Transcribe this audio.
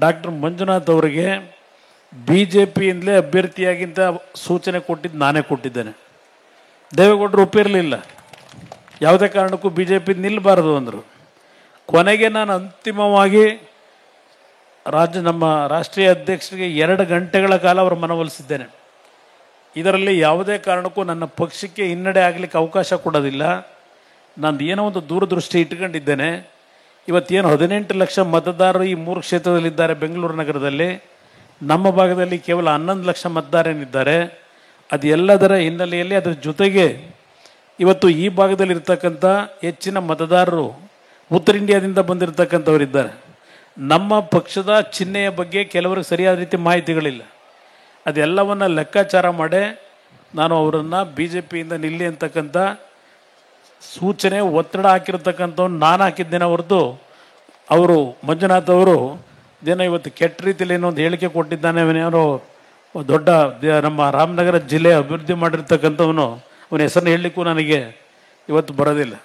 Doctor Manjunath ಅವರಿಗೆ B J ಪಿಯಿಂದಲೇ ಅಭ್ಯರ್ಥಿಯಾಗಿಂತ ಸೂಚನೆ ಕೊಟ್ಟಿದ್ದು ನಾನೇ ಕೊಟ್ಟಿದ್ದೇನೆ. ದೇವೇಗೌಡರು ಒಪ್ಪಿರಲಿಲ್ಲ, ಯಾವುದೇ ಕಾರಣಕ್ಕೂ ಬಿ ಜೆ ಪಿ ನಿಲ್ಲಬಾರದು ಅಂದರು. ಕೊನೆಗೆ ನಾನು ಅಂತಿಮವಾಗಿ ನಮ್ಮ ರಾಷ್ಟ್ರೀಯ ಅಧ್ಯಕ್ಷರಿಗೆ 2 ಗಂಟೆಗಳ ಕಾಲ ಅವರು ಮನವೊಲಿಸಿದ್ದೇನೆ. ಇದರಲ್ಲಿ ಯಾವುದೇ ಕಾರಣಕ್ಕೂ ನನ್ನ ಪಕ್ಷಕ್ಕೆ ಹಿನ್ನಡೆ ಆಗಲಿಕ್ಕೆ ಅವಕಾಶ ಕೊಡೋದಿಲ್ಲ. ನಾನು ಏನೋ ಒಂದು ದೂರದೃಷ್ಟಿ ಇಟ್ಕೊಂಡಿದ್ದೇನೆ. ಇವತ್ತೇನು 18 ಲಕ್ಷ ಮತದಾರರು ಈ 3 ಕ್ಷೇತ್ರದಲ್ಲಿದ್ದಾರೆ ಬೆಂಗಳೂರು ನಗರದಲ್ಲಿ. ನಮ್ಮ ಭಾಗದಲ್ಲಿ ಕೇವಲ 11 ಲಕ್ಷ ಮತದಾರನಿದ್ದಾರೆ. ಅದು ಎಲ್ಲದರ ಹಿನ್ನೆಲೆಯಲ್ಲಿ ಅದರ ಜೊತೆಗೆ ಇವತ್ತು ಈ ಭಾಗದಲ್ಲಿರ್ತಕ್ಕಂಥ ಹೆಚ್ಚಿನ ಮತದಾರರು ಉತ್ತರ ಇಂಡಿಯಾದಿಂದ ಬಂದಿರತಕ್ಕಂಥವರಿದ್ದಾರೆ. ನಮ್ಮ ಪಕ್ಷದ ಚಿಹ್ನೆಯ ಬಗ್ಗೆ ಕೆಲವರಿಗೆ ಸರಿಯಾದ ರೀತಿ ಮಾಹಿತಿಗಳಿಲ್ಲ. ಅದೆಲ್ಲವನ್ನು ಲೆಕ್ಕಾಚಾರ ಮಾಡಿ ನಾನು ಅವರನ್ನು ಬಿ ಜೆ ಪಿಯಿಂದ ನಿಲ್ಲಿ ಅಂತಕ್ಕಂಥ ಸೂಚನೆ ಒತ್ತಡ ಹಾಕಿರ್ತಕ್ಕಂಥವ್ನು ನಾನು ಹಾಕಿದ್ದೇನೆ ಹೊರತು ಅವರು ಮಂಜುನಾಥ್ ಅವರು ಏನೋ ಇವತ್ತು ಕೆಟ್ಟ ರೀತಿಯಲ್ಲಿ ಏನೋ ಒಂದು ಹೇಳಿಕೆ ಕೊಟ್ಟಿದ್ದಾನೆ. ಅವನೇನೋ ದೊಡ್ಡ ನಮ್ಮ ರಾಮನಗರ ಜಿಲ್ಲೆ ಅಭಿವೃದ್ಧಿ ಮಾಡಿರ್ತಕ್ಕಂಥವನು ಅವನ ಹೆಸರನ್ನು ಹೇಳಲಿಕ್ಕೂ ನನಗೆ ಇವತ್ತು ಬರೋದಿಲ್ಲ.